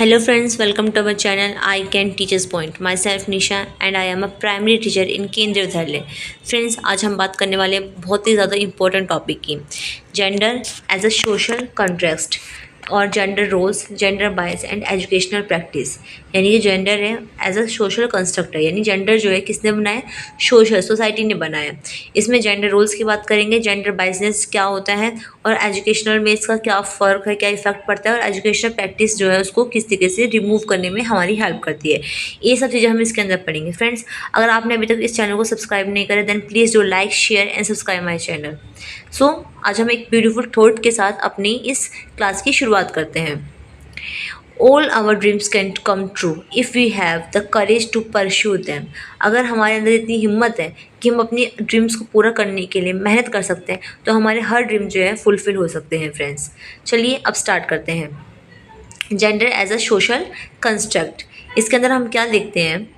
Hello friends, welcome to our channel I Can Teachers Point. Myself Nisha and I am a primary teacher in केंद्रीय विद्यालय. Friends, आज हम बात करने वाले हैं बहुत ही ज़्यादा इम्पोर्टेंट टॉपिक की, gender as a social contract और gender roles, gender bias and educational practice. यानी कि जेंडर है एज अ सोशल कंस्ट्रक्ट है, यानी जेंडर जो है किसने बनाया, सोशल सोसाइटी ने बनाया. इसमें जेंडर रोल्स की बात करेंगे, जेंडर बायसनेस क्या होता है और एजुकेशनल में इसका क्या फ़र्क है, क्या इफेक्ट पड़ता है और एजुकेशनल प्रैक्टिस जो है उसको किस तरीके से रिमूव करने में हमारी हेल्प करती है. ये सब चीज़ें हम इसके अंदर पढ़ेंगे. फ्रेंड्स, अगर आपने अभी तक इस चैनल को सब्सक्राइब नहीं करा then please do like, share and subscribe my channel. So आज हम एक ब्यूटीफुल थॉट के साथ अपनी इस क्लास की शुरुआत करते हैं. All our dreams can come true if we have the courage to pursue them. अगर हमारे अंदर इतनी हिम्मत है कि हम अपनी ड्रीम्स को पूरा करने के लिए मेहनत कर सकते हैं तो हमारे हर ड्रीम जो है फुलफिल हो सकते हैं. फ्रेंड्स, चलिए अब स्टार्ट करते हैं. Gender as a social construct, इसके अंदर हम क्या देखते हैं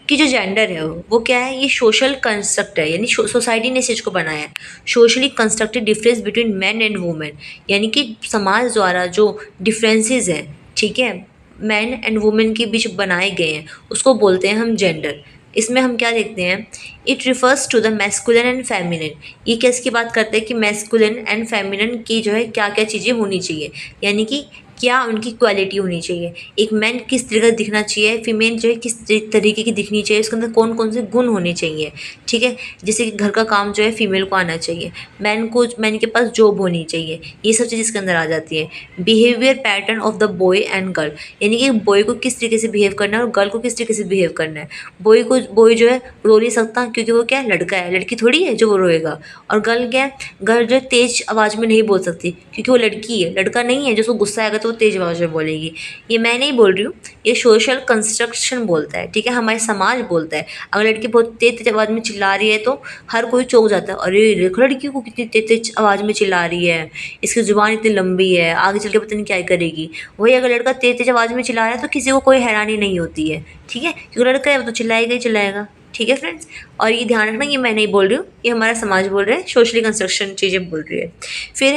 कि जो जेंडर है वो क्या है, ये सोशल कंस्ट्रक्ट है, यानी सोसाइटी ने इस चीज़ को बनाया है. Socially constructed difference between man and women, यानी कि समाज द्वारा जो डिफरेंसेस हैं, ठीक है, मैन एंड वुमेन के बीच बनाए गए हैं, उसको बोलते हैं हम जेंडर. इसमें हम क्या देखते हैं, it refers to the masculine and feminine. ये किसकी बात करते हैं कि मैस्कुलिन एंड फेमिनिन की जो है क्या क्या चीज़ें होनी चाहिए, यानी कि क्या उनकी क्वालिटी होनी चाहिए. एक मैन किस तरह का दिखना चाहिए, फीमेल जो है किस तरीके की दिखनी चाहिए, उसके अंदर कौन कौन से गुण होने चाहिए. ठीक है, जैसे कि घर का काम जो है फीमेल को आना चाहिए, मैन के पास जॉब होनी चाहिए, ये सब चीज़ इसके अंदर आ जाती है. Behaviour pattern of the boy and girl, यानी कि बॉय को किस तरीके से बिहेव करना है और गर्ल को किस तरीके से बिहेव करना है. बॉय जो है रो नहीं सकता क्योंकि वो क्या है, लड़का है, लड़की थोड़ी है जो वो रोएगा. और गर्ल क्या है, गर्ल जो है तेज आवाज़ में नहीं बोल सकती क्योंकि वो लड़की है, लड़का नहीं है जो उसको गुस्सा आएगा तो तेज आवाज़ में बोलेगी. ये मैं नहीं बोल रही हूँ, ये सोशल कंस्ट्रक्शन बोलता है. ठीक है, हमारे समाज बोलता है. अगर लड़की बहुत तेज तेज आवाज़ में चिल्ला रही है तो हर कोई चौंक जाता है, अरे देखो लड़की को कितनी तेज तेज आवाज़ में चिल्ला रही है, इसकी ज़ुबान इतनी लंबी है, आगे चल के पता नहीं क्या करेगी. वही अगर लड़का तेज तेज आवाज़ में चिल्ला रहा है तो किसी को कोई हैरानी नहीं होती है. ठीक है, क्योंकि लड़का है वो तो चिल्लाएगा ही चिल्लाएगा. ठीक है फ्रेंड्स, और ये ध्यान रखना, ये मैं नहीं बोल रही हूँ, ये हमारा समाज बोल रहा है, सोशली कंस्ट्रक्शन चीज़ें बोल रही है. फिर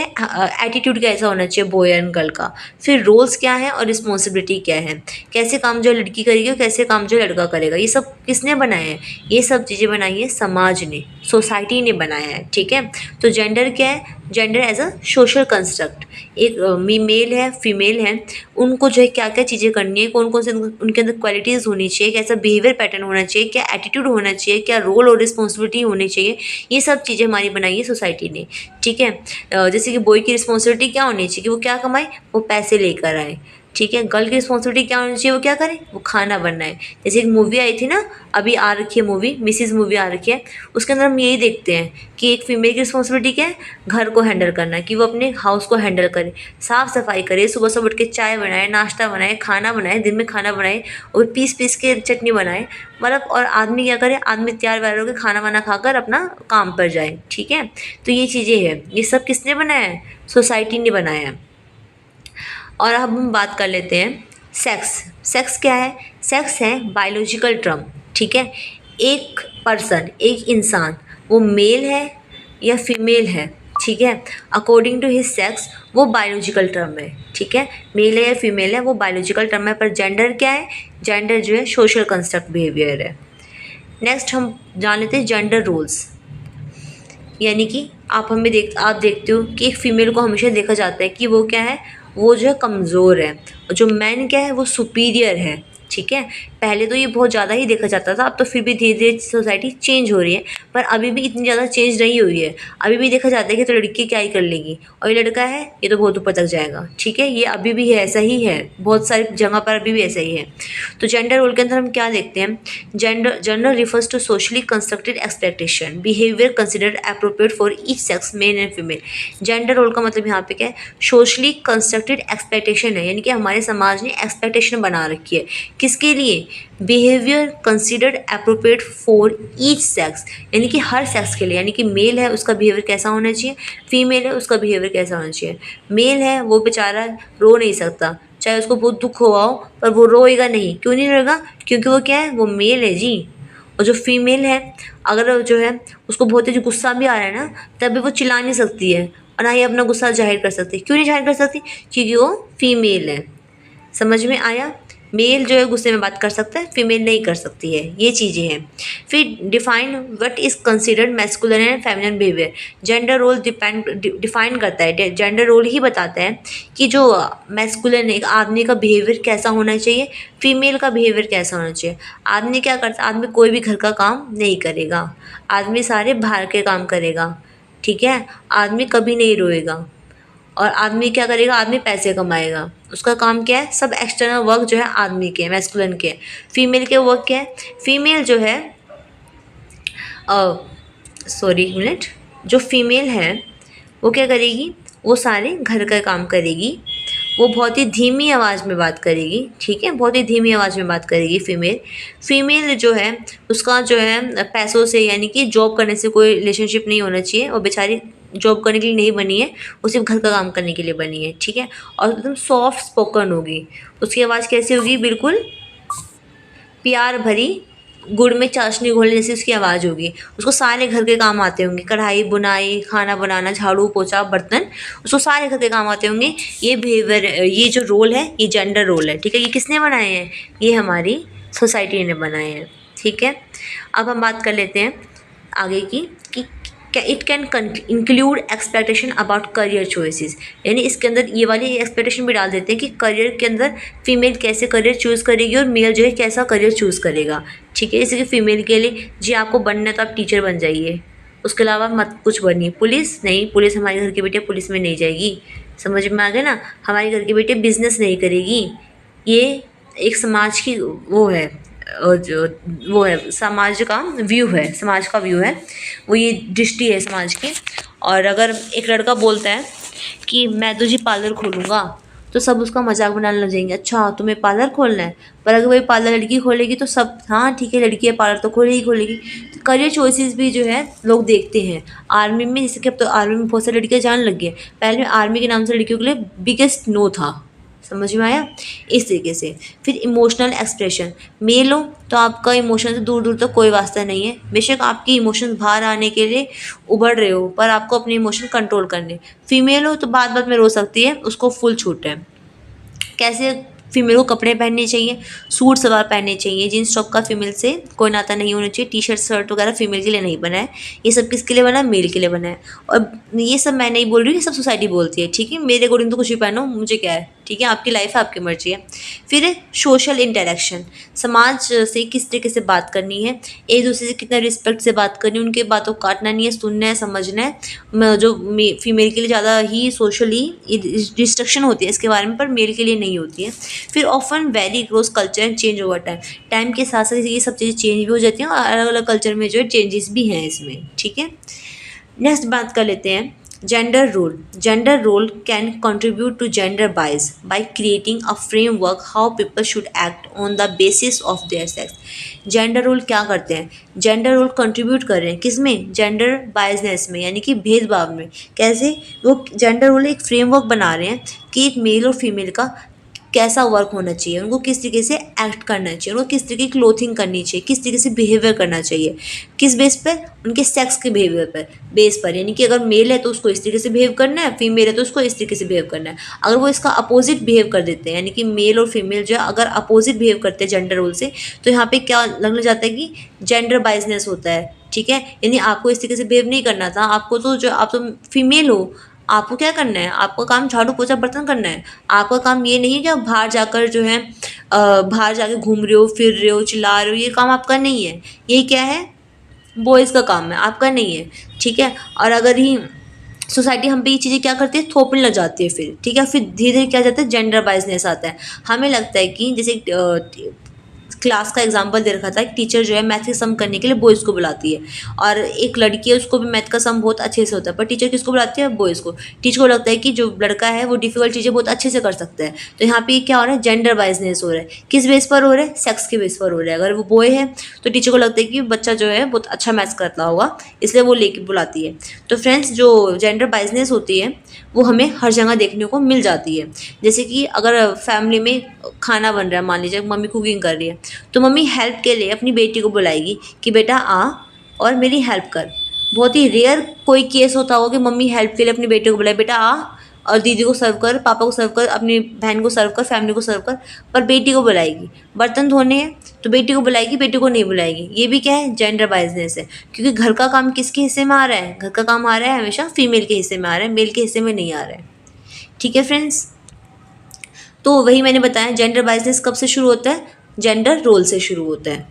एटीट्यूड कैसा होना चाहिए बॉय एंड गर्ल का. फिर रोल्स क्या है और रिस्पॉन्सिबिलिटी क्या है, कैसे काम जो लड़की करेगी और कैसे काम जो लड़का करेगा, ये सब किसने बनाया है, ये सब चीज़ें बनाई है समाज ने, सोसाइटी ने बनाया है. ठीक है, तो जेंडर क्या है, gender as a social construct. एक मेल है, फीमेल है, उनको जो है क्या क्या चीज़ें करनी है, कौन कौन से उनके अंदर क्वालिटीज़ होनी चाहिए, कैसा बिहेवियर पैटर्न होना चाहिए, क्या एटीट्यूड होना चाहिए, क्या रोल और रिस्पॉन्सिबिलिटी होनी चाहिए, ये सब चीज़ें हमारी बनाई है सोसाइटी ने. ठीक है, जैसे कि बॉय की रिस्पॉन्सिबिलिटी क्या होनी चाहिए कि वो क्या कमाए, वो पैसे लेकर आए. ठीक है, गर्ल की रिस्पॉन्सिबिलिटी क्या होनी चाहिए, वो क्या करे, वो खाना बनाए. जैसे एक मूवी आई थी ना, अभी आ रखी है मूवी, मिसिज मूवी आ रखी है, उसके अंदर हम यही देखते हैं कि एक फीमेल की रिस्पॉन्सिबिलिटी क्या है, घर को हैंडल करना, कि वो अपने हाउस को हैंडल करे, साफ़ सफाई करे, सुबह सुबह उठ के चाय बनाए, नाश्ता बनाए, खाना बनाए, दिन में खाना बनाए और पीस पीस के चटनी बनाए. मतलब और आदमी क्या करे, आदमी तैयार वैयार होकर खाना वाना खाकर अपना काम पर जाए. ठीक है, तो ये चीज़ें हैं, ये सब किसने बनाया है, सोसाइटी ने बनाया है. और अब हम बात कर लेते हैं सेक्स. सेक्स क्या है, सेक्स है बायोलॉजिकल टर्म. ठीक है, एक पर्सन, एक इंसान, वो मेल है या फीमेल है, ठीक है, अकॉर्डिंग टू हिज सेक्स वो बायोलॉजिकल टर्म है. ठीक है, मेल है या फीमेल है वो बायोलॉजिकल टर्म है, पर जेंडर क्या है, जेंडर जो है सोशल कंस्ट्रक्ट बिहेवियर है. नेक्स्ट हम जान लेते हैं जेंडर रोल्स. यानी कि आप देखते हो कि एक फ़ीमेल को हमेशा देखा जाता है कि वो क्या है, वो जो है कमज़ोर है, और जो मैन क्या है वो सुपीरियर है. ठीक है, पहले तो ये बहुत ज़्यादा ही देखा जाता था, अब तो फिर भी धीरे धीरे सोसाइटी चेंज हो रही है, पर अभी भी इतनी ज़्यादा चेंज नहीं हुई है. अभी भी देखा जाता है कि तो लड़की क्या ही कर लेगी और ये लड़का है ये तो बहुत ऊपर तक जाएगा. ठीक है, ये अभी भी है, ऐसा ही है, बहुत सारी जगह पर अभी भी ऐसा ही है. तो जेंडर रोल के अंदर हम क्या देखते हैं, gender refers to socially constructed expectation behaviour considered appropriate for each sex male and female. Gender role का मतलब यहाँ पे क्या है, सोशली कंस्ट्रक्टेड एक्सपेक्टेशन है, यानी कि हमारे समाज ने एक्सपेक्टेशन बना रखी है किसके लिए, behaviour considered appropriate for each sex, यानी कि हर सेक्स के लिए. यानी कि मेल है उसका बिहेवियर कैसा होना चाहिए, फीमेल है उसका बिहेवियर कैसा होना चाहिए. मेल है वो बेचारा रो नहीं सकता, चाहे उसको बहुत दुख हुआ हो पर वो रोएगा नहीं. क्यों नहीं रोएगा, क्योंकि वो क्या है, वो मेल है जी. और जो फीमेल है, अगर जो है उसको बहुत तेज गुस्सा भी आ रहा है ना, तब भी वो चिल्ला नहीं सकती है और ना ही अपना गुस्सा जाहिर कर सकती. क्यों नहीं जाहिर कर सकती, क्योंकि वो फीमेल है. समझ में आया? मेल जो है गुस्से में बात कर सकता है, फीमेल नहीं कर सकती है, ये चीज़ें हैं। फिर define what is considered masculine and feminine behaviour. Gender role define करता है, जेंडर रोल ही बताता है कि जो मैस्कुलिन एक आदमी का बिहेवियर कैसा होना चाहिए, फीमेल का बिहेवियर कैसा होना चाहिए। आदमी क्या करता है? आदमी कोई भी घर का काम नहीं करेगा, आदमी सारे बाहर के काम करेगा, ठीक है। आदमी कभी नहीं रोएगा। और आदमी क्या करेगा? आदमी पैसे कमाएगा, उसका काम क्या है? सब एक्सटर्नल वर्क जो है आदमी के, मैस्कुलिन के। फीमेल के वर्क क्या है? फीमेल जो है सॉरी मिनट, जो फीमेल है वो क्या करेगी? वो सारे घर का काम करेगी, वो बहुत ही धीमी आवाज़ में बात करेगी, ठीक है, बहुत ही धीमी आवाज़ में बात करेगी फीमेल। फीमेल जो है उसका जो है पैसों से, यानी कि जॉब करने से कोई रिलेशनशिप नहीं होना चाहिए, और बेचारी जॉब करने के लिए नहीं बनी है, वो सिर्फ घर का काम करने के लिए बनी है, ठीक है। और एकदम सॉफ्ट स्पोकन होगी, उसकी आवाज़ कैसी होगी? बिल्कुल प्यार भरी, गुड़ में चाशनी घोलने जैसी उसकी आवाज़ होगी। उसको सारे घर के काम आते होंगे, कढ़ाई बुनाई, खाना बनाना, झाड़ू पोछा, बर्तन, उसको सारे घर के काम आते होंगे। ये बिहेवियर, ये जो रोल है, ये जेंडर रोल है, ठीक है। ये किसने बनाए हैं? ये हमारी सोसाइटी ने बनाए हैं, ठीक है। अब हम बात कर लेते हैं आगे की कि it can include expectation about career choices, यानी इसके अंदर ये वाली एक्सपेक्टेशन भी डाल देते हैं कि करियर के अंदर फीमेल कैसे करियर चूज़ करेगी और मेल जो है कैसा करियर चूज़ करेगा, ठीक है। जैसे कि फ़ीमेल के लिए जी आपको बनना है तो आप टीचर बन जाइए, उसके अलावा मत कुछ बनिए। पुलिस नहीं, पुलिस हमारे घर की बेटियाँ पुलिस में नहीं जाएगी, समझ में आ गया ना। हमारे घर की बेटी बिजनेस नहीं करेगी, ये एक समाज की वो है, जो वो है समाज का व्यू है, समाज का व्यू है वो, ये दृष्टि है समाज की। और अगर एक लड़का बोलता है कि मैं तो जी पार्लर खोलूँगा, तो सब उसका मजाक बनाने लग जाएंगे, अच्छा तुम्हें पार्लर खोलना है। पर अगर वही पार्लर लड़की खोलेगी तो सब हाँ ठीक है, लड़की है पार्लर तो खोलेगी खोलेगी। तो करियर चॉइसेस भी जो है लोग देखते हैं। आर्मी में, जैसे कि अब तो आर्मी में बहुत सारी लड़कियाँ जाने लग गई हैं, पहले में आर्मी के नाम से लड़कियों के लिए बिगेस्ट नो था, समझ में आया? इस तरीके से। फिर इमोशनल एक्सप्रेशन, मेल हो तो आपका इमोशन से दूर दूर तक कोई वास्ता नहीं है, बेशक आपकी इमोशंस बाहर आने के लिए उभर रहे हो, पर आपको अपने इमोशन कंट्रोल करने। फीमेल हो तो बात बात में रो सकती है, उसको फुल छूट है। कैसे? फीमेल को कपड़े पहनने चाहिए, सूट सलवार पहनने चाहिए, जीन्स टॉप का फीमेल से कोई नाता नहीं होना चाहिए, टी शर्ट शर्ट वगैरह फीमेल के लिए नहीं बना है, ये सब किसके लिए बना है? मेल के लिए बना है। और ये सब मैं नहीं बोल रही हूँ, ये सब सोसाइटी बोलती है, ठीक है। मेरे अकॉर्डिंग तो कुछ भी पहनो, मुझे क्या है, ठीक है, आपकी लाइफ है, आपकी मर्जी है। फिर सोशल इंटरेक्शन, समाज से किस तरीके से बात करनी है, एक दूसरे से कितना रिस्पेक्ट से बात करनी है, उनके बातों को काटना नहीं है, सुनना है, समझना है। जो फीमेल के लिए ज़्यादा ही सोशली डिस्ट्रक्शन होती है इसके बारे में, पर मेल के लिए नहीं होती है। फिर often vary across culture and change over time, time के साथ साथ ये सब चीज़ें चेंज भी हो जाती हैं, और अलग अलग कल्चर में जो है चेंजेस भी हैं इसमें, ठीक है। नेक्स्ट बात कर लेते हैं gender role. Gender role can contribute to gender bias by creating a framework how people should act on the basis of their sex. Gender role क्या करते हैं? जेंडर रोल कंट्रीब्यूट कर रहे हैं किसमें? जेंडर बायसनेस में, यानी कि भेदभाव में। कैसे? वो जेंडर रोल एक फ्रेमवर्क बना रहे हैं कि एक मेल और फीमेल का कैसा वर्क होना चाहिए, उनको किस तरीके से एक्ट करना चाहिए, उनको किस तरीके की क्लोथिंग करनी चाहिए, किस तरीके से बिहेवियर करना चाहिए, किस बेस पर? उनके सेक्स के बिहेवियर पर, बेस पर। यानी कि अगर मेल है तो उसको इस तरीके से बिहेव करना है, फीमेल है तो उसको इस तरीके से बिहेव करना है। अगर वो इसका अपोजिट बिहेव कर देते हैं, यानी कि मेल और फीमेल जो है अगर अपोजिट बिहेव करते हैं जेंडर रोल से, तो यहाँ पे क्या लगने जाता है कि जेंडर बायसनेस होता है, ठीक है। यानी आपको इस तरीके से बिहेव नहीं करना था, आपको तो जो आप तो फीमेल हो, आपको क्या करना है? आपका काम झाड़ू पोछा बर्तन करना है। आपका काम ये नहीं है कि आप बाहर जाकर जो है बाहर जाके घूम रहे हो, फिर रहे हो, चिल्ला रहे हो, ये काम आपका नहीं है। ये क्या है? बॉयज़ का काम है, आपका नहीं है, ठीक है। और अगर ही सोसाइटी हम पे ये चीज़ें क्या करती है? थोपने लग जाती है फिर, ठीक है। फिर धीरे धीरे क्या जाता है? जेंडर बायसनेस आता है। हमें लगता है कि जैसे क्लास का एग्जाम्पल दे रखा था, एक टीचर जो है मैथ के सम करने के लिए बॉयज़ को बुलाती है, और एक लड़की है उसको भी मैथ का सम बहुत अच्छे से होता है, पर टीचर किसको बुलाती है? बॉयज़ को। टीचर को लगता है कि जो लड़का है वो डिफिकल्ट चीज़ें बहुत अच्छे से कर सकता है। तो यहाँ पे क्या हो रहा है? जेंडर बायसनेस हो रहा है। किस बेस पर हो रहा है? सेक्स के बेस पर हो रहा है। अगर वो बॉय है तो टीचर को लगता है कि बच्चा जो है बहुत अच्छा मैथ्स करता होगा, इसलिए वो लेके बुलाती है। तो फ्रेंड्स, जो जेंडर बायसनेस होती है वो हमें हर जगह देखने को मिल जाती है। जैसे कि अगर फैमिली में खाना बन रहा है, मान लीजिए मम्मी कुकिंग कर रही है, तो मम्मी हेल्प के लिए अपनी बेटी को बुलाएगी कि बेटा आ और मेरी हेल्प कर। बहुत ही रेयर कोई केस होता होगा कि मम्मी हेल्प के लिए अपनी बेटी को बुलाए, बेटा आ और दीदी को सर्व कर, पापा को सर्व कर, अपनी बहन को सर्व कर, फैमिली को सर्व कर, पर बेटी को बुलाएगी। बर्तन धोने हैं तो बेटी को बुलाएगी, बेटी को नहीं बुलाएगी। ये भी क्या है, जेंडर बायसनेस है, क्योंकि घर का काम किसके हिस्से में आ रहा है, घर का काम आ रहा है हमेशा फीमेल के हिस्से में आ रहा है, मेल के हिस्से में नहीं आ रहा है। ठीक है फ्रेंड्स, तो वही मैंने बताया जेंडर बायसनेस कब से शुरू होता है, जेंडर रोल से शुरू होता है,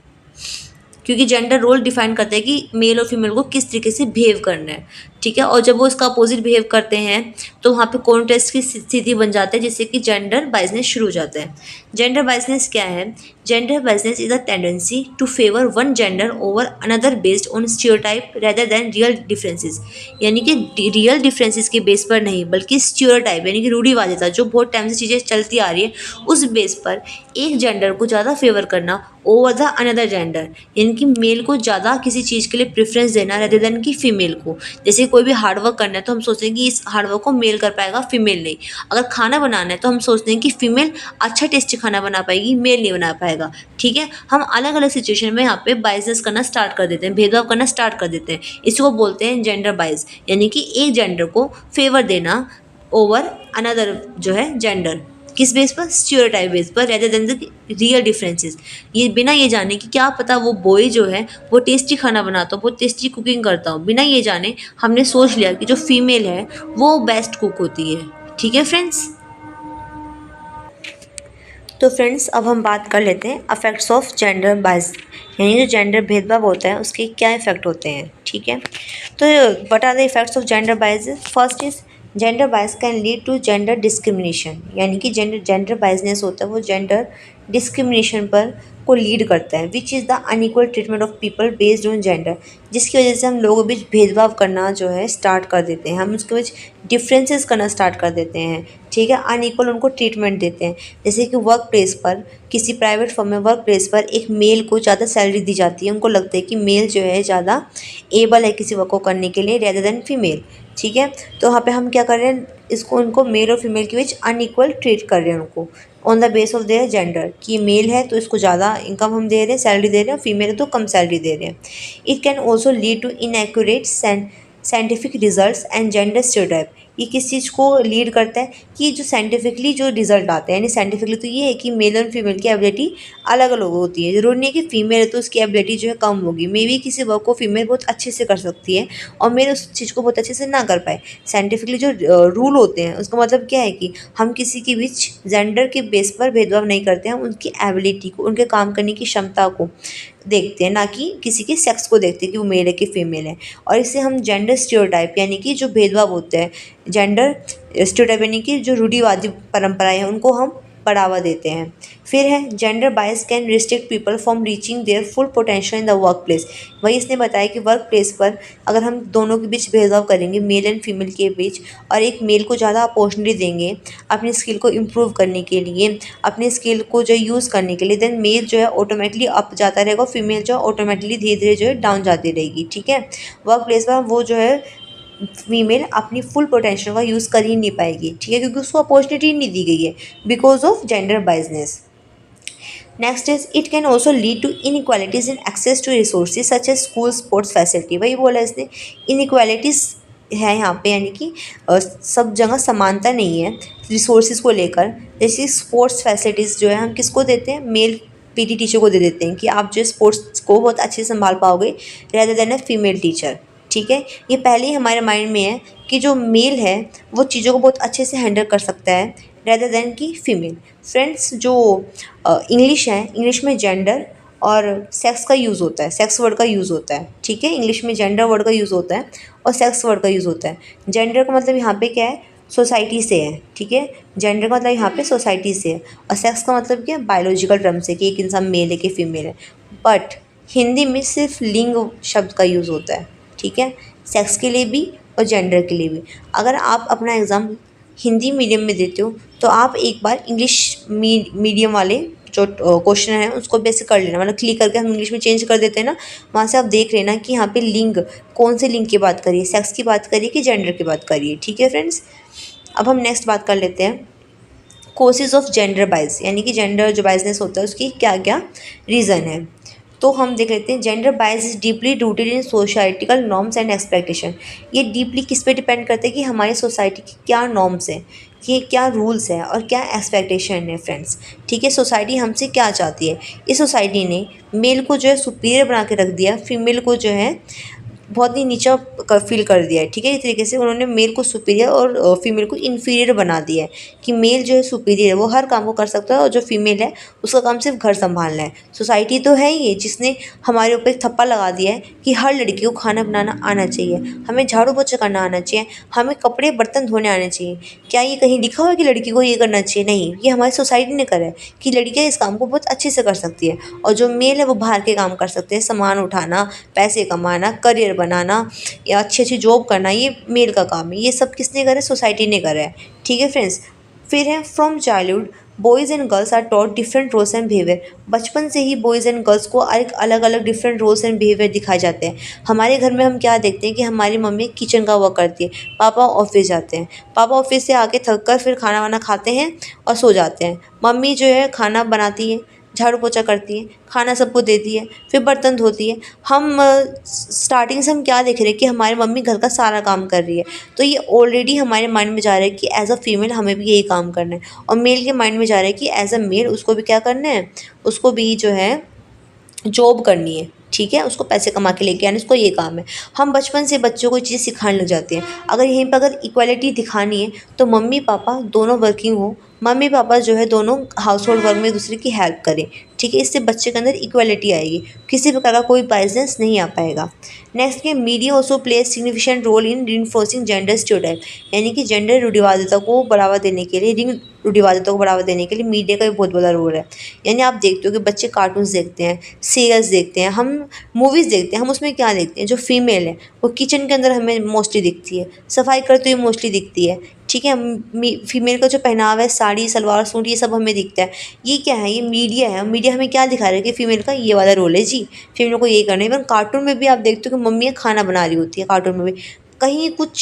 क्योंकि जेंडर रोल डिफाइन करता है कि मेल और फीमेल को किस तरीके से बिहेव करना है। ठीक है, और जब वो इसका अपोजिट बिहेव करते हैं तो वहाँ पे कॉन्ट्रास्ट की स्थिति बन जाता है, जिससे कि जेंडर बायसनेस शुरू हो जाता है। जेंडर बायसनेस क्या है, gender biasness is a tendency to favour one gender over another based on stereotype rather than real differences. यानी कि रियल डिफरेंसेस के बेस पर नहीं, बल्कि स्टीरियोटाइप यानी कि रूढ़िवादिता, जो बहुत टाइम से चीज़ें चलती आ रही है, उस बेस पर एक जेंडर को ज़्यादा फेवर करना ओवर द अनदर जेंडर, यानी कि मेल को ज़्यादा किसी चीज़ के लिए प्रेफरेंस देना रेदर देन कि फीमेल को। जैसे कोई भी हार्डवर्क करना है तो हम सोचते हैं कि इस हार्डवर्क को मेल कर पाएगा, फीमेल नहीं। अगर खाना बनाना है तो हम सोचते हैं कि फीमेल अच्छा टेस्टी खाना बना पाएगी, मेल नहीं बना पाएगा। ठीक है, हम अलग अलग सिचुएशन में यहाँ पे बाइसेस करना स्टार्ट कर देते हैं, भेदभाव करना स्टार्ट कर देते हैं। इसको बोलते हैं जेंडर बाइस, यानी कि एक जेंडर को फेवर देना ओवर अनदर जो है जेंडर, किस बेस पर, स्टीरियोटाइप बेस पर rather than the real differences. ये बिना ये जाने कि क्या पता वो बॉय जो है वो टेस्टी खाना बनाता हो, वो टेस्टी कुकिंग करता हो, बिना ये जाने हमने सोच लिया कि जो फीमेल है वो बेस्ट कुक होती है। ठीक है फ्रेंड्स, तो फ्रेंड्स अब हम बात कर लेते हैं अफेक्ट्स ऑफ जेंडर बाइस, यानी जो जेंडर भेदभाव होता है उसके क्या इफेक्ट होते हैं। ठीक है, तो what are the effects of gender bias. First is gender bias can lead to gender discrimination, यानी कि जेंडर बाइसनेस होता है वो जेंडर डिस्क्रिमिनेशन पर को लीड करता है, which is the unequal treatment of people based on gender, जिसकी वजह से हम लोगों के बीच भेदभाव करना जो है स्टार्ट कर देते हैं, हम उसके बीच डिफरेंसेस करना स्टार्ट कर देते हैं। ठीक है, अनइक्वल उनको ट्रीटमेंट देते हैं। जैसे कि वर्क प्लेस पर, किसी प्राइवेट फर्म में वर्क प्लेस पर एक मेल को ज़्यादा सैलरी दी जाती है, उनको लगता है कि मेल जो है ज़्यादा एबल है किसी वर्क को करने के लिए रेदर देन फीमेल। ठीक है, तो वहाँ पे हम क्या कर रहे हैं, इसको उनको मेल और फीमेल के बीच अनइक्वल ट्रीट कर रहे हैं उनको on the base of their gender, कि मेल है तो इसको ज़्यादा इनकम हम दे रहे हैं, सैलरी दे रहे हैं, फीमेल है तो कम सैलरी दे रहे हैं। It can also lead to inaccurate scientific results and gender stereotype. ये किस चीज़ को लीड करता है कि जो साइंटिफिकली जो रिजल्ट आते हैं, यानी साइंटिफिकली तो ये है कि मेल और फीमेल की एबिलिटी अलग अलग होती है। जरूरी नहीं है कि फीमेल है तो उसकी एबिलिटी जो है कम होगी, मे बी किसी वर्क को फीमेल बहुत अच्छे से कर सकती है और मेल उस चीज़ को बहुत अच्छे से ना कर पाए। साइंटिफिकली जो रूल होते हैं उसका मतलब क्या है कि हम किसी के बीच जेंडर के बेस पर भेदभाव नहीं करते हैं, उनकी एबिलिटी को, उनके काम करने की क्षमता को देखते हैं, ना कि किसी के सेक्स को देखते हैं कि वो मेल है कि फीमेल है। और इससे हम जेंडर स्टीरियोटाइप यानी कि जो भेदभाव होते हैं, जेंडर स्टीरियोटाइप यानी कि जो रूढ़िवादी परंपराएं हैं उनको हम बढ़ावा देते हैं। फिर है gender bias can restrict people from reaching there full potential in the work place. वही इसने बताया कि वर्क प्लेस पर अगर हम दोनों के बीच भेदभाव करेंगे, मेल एंड फीमेल के बीच, और एक मेल को ज़्यादा अपॉर्चुनिटी देंगे अपनी स्किल को इम्प्रूव करने के लिए, अपनी स्किल को जो यूज़ करने के लिए, देन मेल जो है ऑटोमेटिकली अप जाता रहेगा, फीमेल जो है ऑटोमेटिकली धीरे धीरे जो है डाउन जाती रहेगी। ठीक है, वर्क प्लेस पर वो जो है फीमेल अपनी फुल पोटेंशियल का यूज़ कर ही नहीं पाएगी। ठीक है, क्योंकि उसको अपॉर्चुनिटी नहीं दी गई है because of gender biasness. Next is it can also lead to inequalities in access to resources such as school sports facility. वही बोला इसने, इनइक्वालिटीज़ है यहाँ पे, यानी कि सब जगह समानता नहीं है रिसोर्सेज को लेकर। जैसे स्पोर्ट्स फैसिलिटीज़ जो है हम किसको देते हैं, मेल पीटी टीचर को दे देते हैं कि आप जो स्पोर्ट्स को बहुत अच्छे से संभाल पाओगे rather than a female teacher. ठीक है, ये पहले ही हमारे माइंड में है कि जो मेल है वो चीज़ों को बहुत अच्छे से हैंडल कर सकता है रेदर देन कि फीमेल। फ्रेंड्स, जो इंग्लिश है, इंग्लिश में जेंडर और सेक्स का यूज़ होता है, सेक्स वर्ड का यूज़ होता है। ठीक है, इंग्लिश में जेंडर वर्ड का यूज़ होता है और सेक्स वर्ड का यूज़ होता है। जेंडर का मतलब यहाँ पे क्या है, सोसाइटी से है। ठीक है, जेंडर का मतलब यहाँ पे सोसाइटी से है, और सेक्स का मतलब क्या है, बायोलॉजिकल टर्म से कि एक इंसान मेल है कि फीमेल है। बट हिंदी में सिर्फ लिंग शब्द का यूज़ होता है। ठीक है, सेक्स के लिए भी और जेंडर के लिए भी। अगर आप अपना एग्ज़ाम हिंदी मीडियम में देते हो तो आप एक बार इंग्लिश मीडियम वाले जो क्वेश्चन है उसको बेसिक कर लेना, मतलब क्लिक करके हम इंग्लिश में चेंज कर देते हैं ना, वहाँ से आप देख लेना कि यहाँ पे लिंग कौन से लिंग की बात करिए, सेक्स की बात करिए कि जेंडर की बात करिए। ठीक है फ्रेंड्स, अब हम नेक्स्ट बात कर लेते हैं कोसेस ऑफ जेंडर बाइस, यानी कि जेंडर जो बाइसनेस होता है उसकी क्या क्या रीज़न है। तो हम देख लेते हैं gender bias is deeply rooted in societal norms and expectation. ये डीपली किस पे डिपेंड करते हैं कि हमारी सोसाइटी की क्या नॉर्म्स हैं, कि क्या रूल्स हैं और क्या एक्सपेक्टेशन है फ्रेंड्स। ठीक है, सोसाइटी हमसे क्या चाहती है। इस सोसाइटी ने मेल को जो है सुपीरियर बना के रख दिया, फीमेल को जो है बहुत ही नीचा फील कर दिया है। ठीक है, इस तरीके से उन्होंने मेल को सुपीरियर और फीमेल को इन्फीरियर बना दिया है कि मेल जो है सुपीरियर है, वो हर काम को कर सकता है और जो फीमेल है उसका काम सिर्फ घर संभालना है। सोसाइटी तो है ही जिसने हमारे ऊपर एक थप्पा लगा दिया है कि हर लड़की को खाना बनाना आना चाहिए, हमें झाड़ू पोछा करना आना चाहिए, हमें कपड़े बर्तन धोने आने चाहिए। क्या ये कहीं लिखा हुआ है कि लड़की को ये करना चाहिए? नहीं, ये हमारी सोसाइटी ने करा है कि लड़कियाँ इस काम को बहुत अच्छे से कर सकती है और जो मेल है वो बाहर के काम कर सकते हैं, सामान उठाना, पैसे कमाना, करियर बनाना या अच्छी अच्छी जॉब करना, ये मेल का काम है। ये सब किसने करा है? सोसाइटी ने करा है। ठीक है फ्रेंड्स, फिर है from childhood boys and girls are taught different roles and behaviour. बचपन से ही बॉयज़ एंड गर्ल्स को एक अलग अलग डिफरेंट रोल्स एंड बिहेवियर दिखाए जाते हैं। हमारे घर में हम क्या देखते हैं कि हमारी मम्मी किचन का वर्क करती है, पापा ऑफिस जाते हैं, पापा ऑफिस से आके थक कर फिर खाना वाना खाते हैं और सो जाते हैं। मम्मी जो है खाना बनाती है, झाड़ू पोछा करती है, खाना सबको देती है, फिर बर्तन धोती है। हम स्टार्टिंग से हम क्या देख रहे हैं कि हमारी मम्मी घर का सारा काम कर रही है, तो ये ऑलरेडी हमारे माइंड में जा रहा है कि एज अ फीमेल हमें भी यही काम करना है, और मेल के माइंड में जा रहा है कि एज अ मेल उसको भी क्या करना है, उसको भी जो है जॉब करनी है। ठीक है, उसको पैसे कमा के लेके आने, उसको ये काम है। हम बचपन से बच्चों को चीज़ सिखाने लग जाते हैं। अगर यहीं पर अगर इक्वालिटी दिखानी है तो मम्मी पापा दोनों वर्किंग हो, मम्मी पापा जो है दोनों हाउस होल्ड वर्क में एक दूसरे की हेल्प करें। ठीक है, इससे बच्चे के अंदर इक्वालिटी आएगी, किसी प्रकार का कोई बाइसनेस नहीं आ पाएगा। नेक्स्ट के media also play significant role in reinforcing gender stereotype, यानी कि जेंडर रूढ़िवादिता को बढ़ावा देने के लिए, लिंग रूढ़िवादिता को बढ़ावा देने के लिए मीडिया का भी बहुत बड़ा रोल है। यानी आप देखते हो कि बच्चे कार्टून्स देखते हैं, सीरियल्स देखते हैं, हम मूवीज़ देखते हैं, हम उसमें क्या देखते हैं, जो फीमेल है वो किचन के अंदर हमें मोस्टली दिखती है, सफाई करते हुए मोस्टली दिखती है। ठीक है, फीमेल का जो पहनावा है, साड़ी सलवार सूट, ये सब हमें दिखता है। ये क्या है? ये मीडिया है। मीडिया हमें क्या दिखा रहा है कि फीमेल का ये वाला रोल है जी, फीमेल को ये करना है। इवन कार्टून में भी आप देखते हो कि मम्मियाँ खाना बना रही होती है, कार्टून में भी कहीं कुछ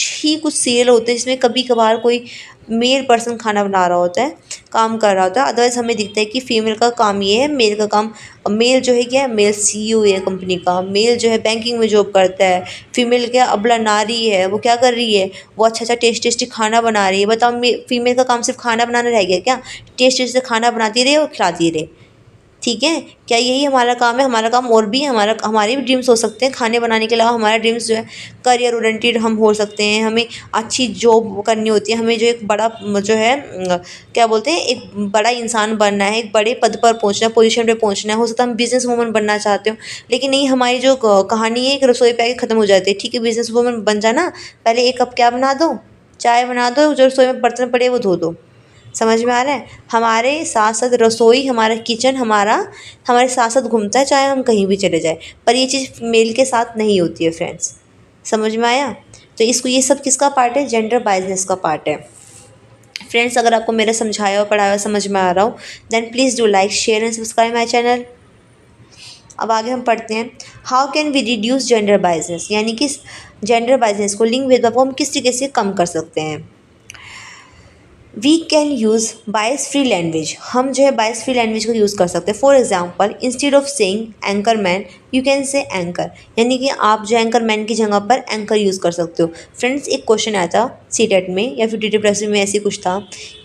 सीरियल होते हैं जिसमें कभी कभार कोई मेल पर्सन खाना बना रहा होता है, काम कर रहा होता है। अदरवाइज़ हमें दिखता है कि फीमेल का काम ये है, मेल का काम, मेल जो है क्या है, मेल सीईओ है कंपनी का, मेल जो है बैंकिंग में जॉब करता है, फीमेल क्या अबला नारी है, वो क्या कर रही है, वो अच्छा अच्छा टेस्टी खाना बना रही है। बताओ, फीमेल का काम सिर्फ खाना बनाना रह गया क्या? टेस्टी से खाना बनाती रहे और खिलाती रहे। ठीक है, क्या यही हमारा काम है? हमारा काम और भी है, हमारे भी ड्रीम्स हो सकते हैं। खाने बनाने के अलावा हमारा ड्रीम्स जो है करियर ओरिएंटेड हम हो सकते हैं, हमें अच्छी जॉब करनी होती है, हमें जो एक बड़ा जो है क्या बोलते हैं, एक बड़ा इंसान बनना है, एक बड़े पद पर पहुंचना है, पोजीशन पे पहुंचना है। हो सकता है हम बिजनेस वूमन बनना चाहते हो, लेकिन नहीं, हमारी जो कहानी है एक रसोई पे आके ख़त्म हो जाती है। ठीक है, बिजनेस वूमन बन जाना, पहले एक कप क्या बना दो, चाय बना दो, जो रसोई में बर्तन पड़े वो धो दो। समझ में आ रहा है? हमारे साथ साथ रसोई, हमारा किचन हमारे साथ साथ घूमता है, चाहे हम कहीं भी चले जाए। पर ये चीज़ मेल के साथ नहीं होती है फ्रेंड्स। समझ में आया? तो इसको, ये सब किसका पार्ट है? जेंडर बायसनेस का पार्ट है। फ्रेंड्स, अगर आपको मेरा समझाया और पढ़ाया समझ में आ रहा हो, then please do like share and subscribe my channel. अब आगे हम पढ़ते हैं, how can we reduce gender biasness, यानी कि जेंडर बायसनेस को, लिंग भेदभाव को हम किस तरीके से कम कर सकते हैं। We can use bias free language, हम जो है बायस फ्री लैंग्वेज को यूज़ कर सकते हैं। For example, instead of saying anchor man you can say anchor, यानी कि आप जो एंकर मैन की जगह पर एंकर यूज़ कर सकते हो। फ्रेंड्स, एक क्वेश्चन आया था सीटेट में या फिर टीटी प्लस में, ऐसी कुछ था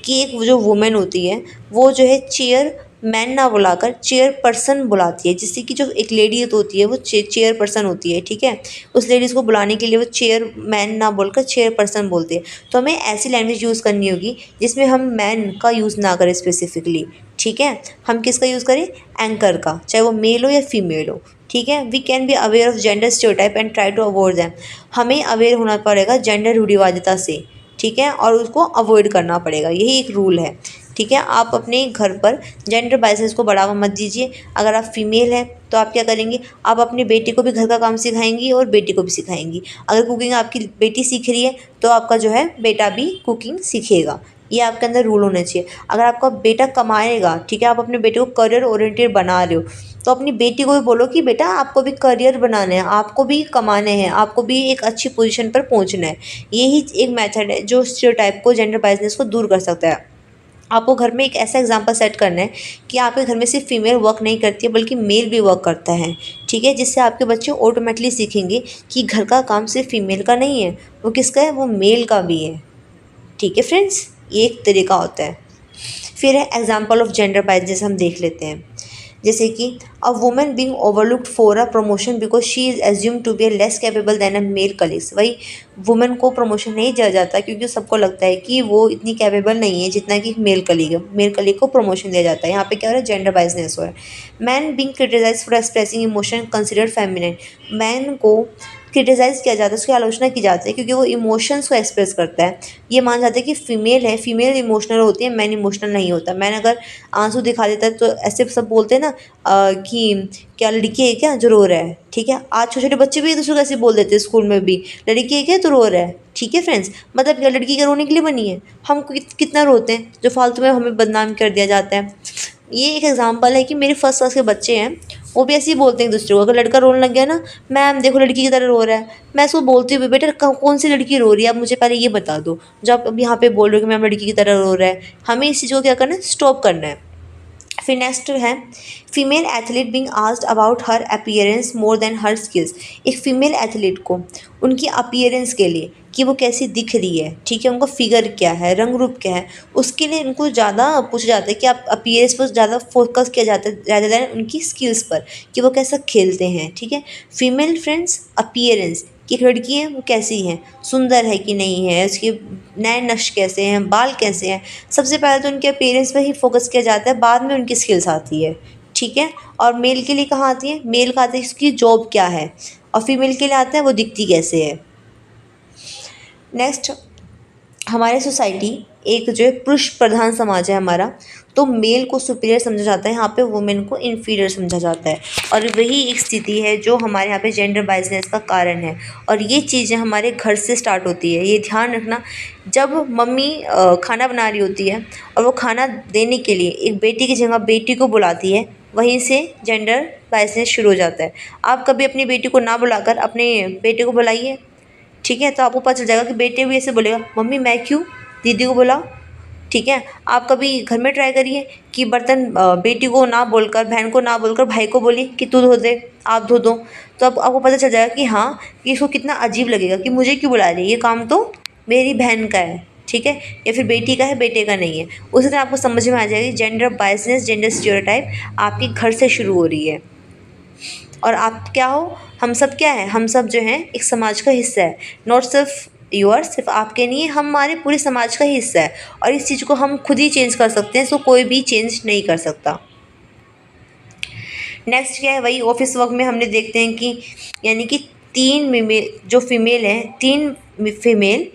कि एक जो वुमेन होती है वो जो है चेयर मैन ना बुलाकर चेयर पर्सन बुलाती है, जिससे कि जो एक लेडी होती है वो चेयर पर्सन होती है। ठीक है, उस लेडीज़ को बुलाने के लिए वो चेयर मैन ना बोलकर चेयर पर्सन बोलते हैं। तो हमें ऐसी लैंग्वेज यूज़ करनी होगी जिसमें हम मैन का यूज़ ना करें स्पेसिफिकली। ठीक है, हम किसका यूज़ करें? एंकर का, चाहे वो मेल हो या फीमेल हो। ठीक है, we can be aware of gender stereotype and try to avoid them, हमें अवेयर होना पड़ेगा जेंडर रूढ़िवादिता से। ठीक है, और उसको अवॉइड करना पड़ेगा, यही एक रूल है। ठीक है, आप अपने घर पर जेंडर बायसेस को बढ़ावा मत दीजिए। अगर आप फीमेल हैं तो आप क्या करेंगे, आप अपनी बेटी को भी घर का काम सिखाएंगी और बेटी को भी सिखाएंगी। अगर कुकिंग आपकी बेटी सीख रही है तो आपका जो है बेटा भी कुकिंग सीखेगा। ये आपके अंदर रूल होने चाहिए। अगर आपका बेटा कमाएगा, ठीक है, आप अपने बेटे को करियर ओरिएंटेड बना रहे हो, तो अपनी बेटी को भी बोलो कि बेटा आपको भी करियर बनाना है, आपको भी कमाने हैं, आपको भी एक अच्छी पोजीशन पर पहुंचना है। यही एक मेथड है जो स्टीरियोटाइप को, जेंडर बायसनेस को दूर कर सकता है। आपको घर में एक ऐसा एग्जाम्पल सेट करना है कि आपके घर में सिर्फ फीमेल वर्क नहीं करती है बल्कि मेल भी वर्क करता है, ठीक है, जिससे आपके बच्चे ऑटोमेटिकली सीखेंगे कि घर का काम सिर्फ फीमेल का नहीं है, वो किसका है, वो मेल का भी है। ठीक है फ्रेंड्स, ये एक तरीका होता है। फिर है एग्जाम्पल ऑफ जेंडर बायस, जैसे हम देख लेते हैं, जैसे कि a woman being overlooked for a promotion because she is assume to be less capable than a male colleagues. वही वुमेन को प्रमोशन नहीं दिया जाता क्योंकि सबको लगता है कि वो इतनी कैपेबल नहीं है जितना कि मेल कलीग है, मेल कलीग को प्रमोशन दिया जाता है। यहाँ पे क्या हो रहा है, जेंडर बायसनेस हो रहा है। Man being criticise for expressing emotion considered feminine. Man को क्रिटिसाइज़ किया जाता है, उसकी आलोचना की जाती है क्योंकि वो इमोशंस को एक्सप्रेस करता है। ये माना जाता है कि फीमेल है, फीमेल इमोशनल होती है, मैन इमोशनल नहीं होता। मैन अगर आंसू दिखा देता है तो ऐसे सब बोलते हैं ना कि क्या लड़की है क्या जो रो रहा है, ठीक है। आज छोटे छोटे बच्चे भी एक दूसरे को ऐसे बोल देते हैं स्कूल में भी, लड़की है क्या तो रो रहा है, ठीक है फ्रेंड्स। मतलब क्या लड़की क्या रोने के लिए बनी है? हम कितना रोते हैं जो फालतू में हमें बदनाम कर दिया जाता है। ये एक एग्जांपल है कि मेरे फर्स्ट क्लास के बच्चे हैं, वो भी ऐसे ही बोलते हैं एक दूसरे को। अगर लड़का रोने लग गया ना, मैम देखो लड़की की तरह रो रहा है, मैं उसको बोलती हूँ बेटा कौन सी लड़की रो रही है, आप मुझे पहले ये बता दो। जो आप अब यहाँ पे बोल रहे हो कि मैम लड़की की तरह रो रहा है, हमें इस चीज़ को क्या करना है, स्टॉप करना है। फिर नेक्स्ट है female athlete being asked about her appearance more than her skills. एक फीमेल एथलीट को उनकी अपीयरेंस के लिए कि वो कैसी दिख रही है, ठीक है, उनका फिगर क्या है, रंग रूप क्या है, उसके लिए उनको ज़्यादा पूछा जाता है कि आप अपीयरेंस पर ज़्यादा फोकस किया जाता है rather than उनकी स्किल्स पर कि वो कैसा खेलते हैं, ठीक है। फीमेल फ्रेंड्स अपीयरेंस कि एक लड़की है वो कैसी है, सुंदर है कि नहीं है, उसके नए नक्श कैसे हैं, बाल कैसे हैं, सबसे पहले तो उनके अपीयरेंस पर ही फोकस किया जाता है, बाद में उनकी स्किल्स आती है, ठीक है। और मेल के लिए कहाँ आती है, मेल का आता है उसकी जॉब क्या है, और फीमेल के लिए आता है वो दिखती कैसे है। नेक्स्ट, हमारे सोसाइटी एक जो है पुरुष प्रधान समाज है हमारा, तो मेल को सुपीरियर समझा जाता है, यहाँ पे वुमेन को इन्फीरियर समझा जाता है। और वही एक स्थिति है जो हमारे यहाँ पे जेंडर बायसनेस का कारण है। और ये चीज़ें हमारे घर से स्टार्ट होती है, ये ध्यान रखना। जब मम्मी खाना बना रही होती है और वो खाना देने के लिए एक बेटी की जगह बेटी को बुलाती है, वहीं से जेंडर बायसनेस शुरू हो जाता है। आप कभी अपनी बेटी को ना बुलाकर अपने बेटे को बुलाइए, ठीक है, तो आपको पता चल जाएगा कि बेटे भी ऐसे बोलेगा, मम्मी मैं क्यों, दीदी को बुलाओ, ठीक है। आप कभी घर में ट्राई करिए कि बर्तन बेटी को ना बोलकर, बहन को ना बोलकर भाई को बोलिए कि तू धो दे, आप धो दो। तो अब आपको पता चल जाएगा कि हाँ, कि इसको कितना अजीब लगेगा कि मुझे क्यों बुला रही है, ये काम तो मेरी बहन का है, ठीक है, या फिर बेटी का है, बेटे का नहीं है। उसी तरह आपको समझ में आ जाएगी जेंडर बायसनेस, जेंडर स्टीरियोटाइप आपके घर से शुरू हो रही है। और आप क्या हो, हम सब क्या है, हम सब जो हैं एक समाज का हिस्सा है, नॉट सिर्फ योर, सिर्फ आपके नहीं, हमारे पूरे समाज का ही हिस्सा है। और इस चीज़ को हम खुद ही चेंज कर सकते हैं, इसको कोई भी चेंज नहीं कर सकता। नेक्स्ट क्या है, वही ऑफिस वर्क में हमने देखते हैं कि यानी कि तीन जो फीमेल हैं, तीन फीमेल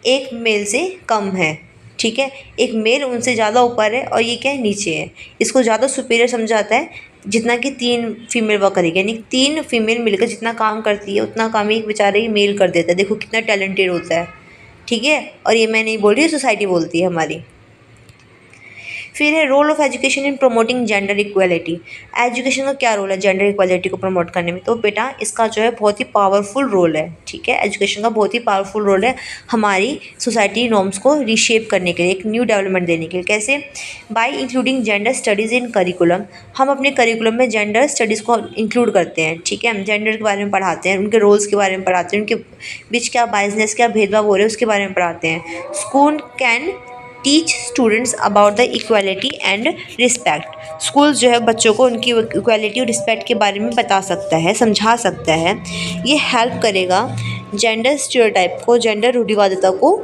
एक मेल से कम है, ठीक है, एक मेल उनसे ज़्यादा ऊपर है और ये क्या है, नीचे है। इसको ज़्यादा सुपीरियर समझाता है जितना कि तीन फीमेल वर्क करेगी, यानी तीन फीमेल मिलकर जितना काम करती है उतना काम एक बेचारे ही मेल कर देता है। देखो कितना टैलेंटेड होता है, ठीक है। और ये मैं नहीं बोल रही, सोसाइटी बोलती है हमारी। फिर है role of education in promoting gender equality. Education का क्या रोल है जेंडर इक्वालिटी को प्रमोट करने में? तो बेटा इसका जो है बहुत ही पावरफुल रोल है, ठीक है, एजुकेशन का बहुत ही पावरफुल रोल है हमारी सोसाइटी नॉर्म्स को रीशेप करने के लिए, एक न्यू डेवलपमेंट देने के लिए। कैसे? बाय इंक्लूडिंग जेंडर स्टडीज़ इन करिकुलम। हम अपने करिकुलम में जेंडर स्टडीज़ को इंक्लूड करते हैं, ठीक है, हम जेंडर के बारे में पढ़ाते हैं, उनके रोल्स के बारे में पढ़ाते हैं, उनके बीच क्या बायसनेस, क्या भेदभाव हो रहे हैं उसके बारे में पढ़ाते हैं। School can teach students about the equality and respect. School जो है बच्चों को उनकी इक्वालिटी और रिस्पेक्ट के बारे में बता सकता है, समझा सकता है। ये हेल्प करेगा जेंडर स्टीरियोटाइप को, जेंडर रूढ़िवादिता को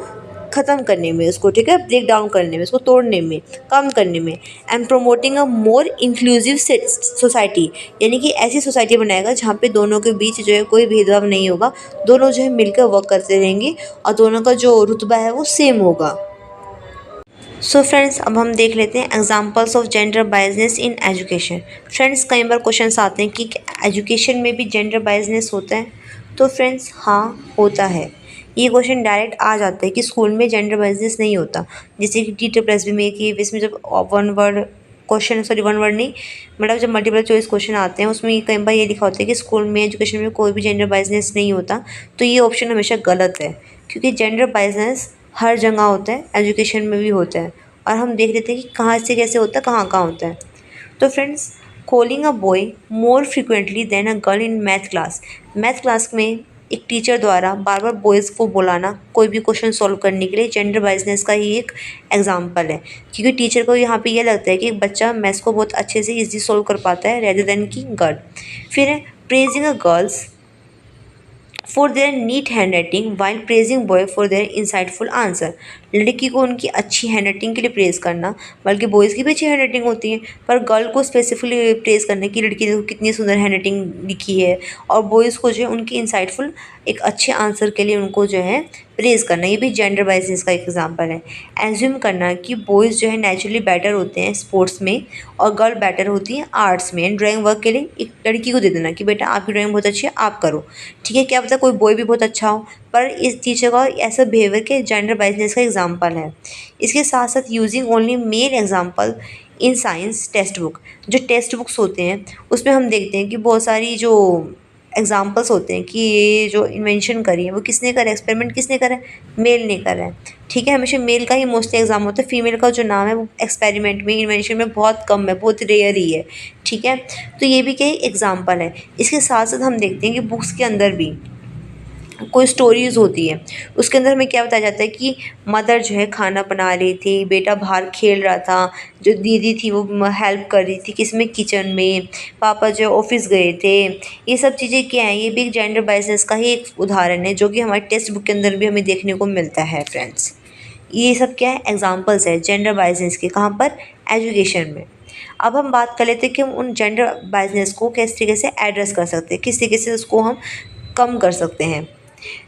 ख़त्म करने में, उसको, ठीक है, ब्रेक डाउन करने में, उसको तोड़ने में, कम करने में। And promoting a more inclusive society, यानी कि ऐसी सोसाइटी बनाएगा जहाँ पे दोनों के बीच जो है कोई भेदभाव नहीं होगा, दोनों जो है मिलकर वर्क करते रहेंगे और दोनों का जो रुतबा है वो सेम होगा। सो फ्रेंड्स, अब हम देख लेते हैं examples of gender biasness in education. Friends कई बार क्वेश्चंस आते हैं कि एजुकेशन में भी जेंडर बायसनेस होता है? तो फ्रेंड्स हाँ, होता है। ये क्वेश्चन डायरेक्ट आ जाता है कि स्कूल में जेंडर बायसनेस नहीं होता। जैसे कि TSSB में कि इसमें जब one word question, sorry one word नहीं, मतलब जब मल्टीपल चॉइस क्वेश्चन आते हैं उसमें कई बार ये लिखा होता है कि स्कूल में एजुकेशन में कोई भी जेंडर बायसनेस नहीं होता। तो ये ऑप्शन हमेशा गलत है, क्योंकि जेंडर बायसनेस हर जगह होता है, एजुकेशन में भी होता है। और हम देख लेते हैं कि कहाँ से कैसे होता है, कहाँ कहाँ होता है। तो friends, calling a boy more frequently than a girl in math class में एक टीचर द्वारा बार बार बॉयज़ को बुलाना कोई भी क्वेश्चन सॉल्व करने के लिए जेंडर बाइसनेस का ही एक एग्जाम्पल है, क्योंकि टीचर को यहाँ पे ये लगता है कि एक बच्चा मैथ्स को बहुत अच्छे से इजी सॉल्व कर पाता है रेदर देन की गर्ल। फिर है praising a girls for their neat hand writing while praising boy for their insightful answer. लड़की को उनकी अच्छी हैंड राइटिंग के लिए प्रेज करना, बल्कि बॉयज़ की भी अच्छी हैंड राइटिंग होती है, पर गर्ल को स्पेसिफिकली प्रेज करना कि लड़की देखो कितनी सुंदर हैंड राइटिंग लिखी है, और बॉयज़ को जो है उनकी इंसाइटफुल एक अच्छे आंसर के लिए उनको जो है प्रेज करना। ये भी जेंडर बाइसेस का एक एग्जाम्पल है। एज्यूम करना कि बॉयज़ जो है नेचुरली बेटर होते हैं स्पोर्ट्स में और गर्ल बेटर होती है आर्ट्स में। ड्राइंग वर्क के लिए एक लड़की को दे देना कि बेटा आपकी ड्राइंग बहुत अच्छी है, आप करो, ठीक है। क्या पता कोई बॉय भी बहुत अच्छा हो, पर इस टीचर का ऐसा बिहेवियर के जेंडर बाइसनेस का एग्जाम्पल है। इसके साथ साथ using only mail example in science text book. जो टेक्स्ट बुक्स होते हैं उसमें हम देखते हैं कि बहुत सारी जो एग्जाम्पल्स होते हैं कि ये जो इन्वेंशन करी है वो किसने करा है, एक्सपेरिमेंट किसने करा है, मेल ने करा है, ठीक है। हमेशा मेल का ही मोस्टली एग्जाम होता है, फीमेल का जो नाम है वो एक्सपेरिमेंट में, इन्वेंशन में बहुत कम है, बहुत रेयर ही है, ठीक है। तो ये भी क्या एग्जाम्पल है। इसके साथ साथ हम देखते हैं कि बुक्स के अंदर भी कोई स्टोरीज़ होती है, उसके अंदर हमें क्या बताया जाता है कि मदर जो है खाना बना रही थी, बेटा बाहर खेल रहा था, जो दीदी थी वो हेल्प कर रही थी किसमें, किचन में, पापा जो ऑफिस गए थे। ये सब चीज़ें क्या हैं, ये भी एक जेंडर बाइसेस का ही एक उदाहरण है, जो कि हमारे टेक्स्ट बुक के अंदर भी हमें देखने को मिलता है फ्रेंड्स। ये सब क्या है, एग्जाम्पल्स है जेंडर बाइसेस के। कहाँ पर, एजुकेशन में। अब हम बात कर लेते हैं कि हम उन जेंडर बाइसनेस को किस तरीके से एड्रेस कर सकते हैं, किस तरीके से उसको हम कम कर सकते हैं।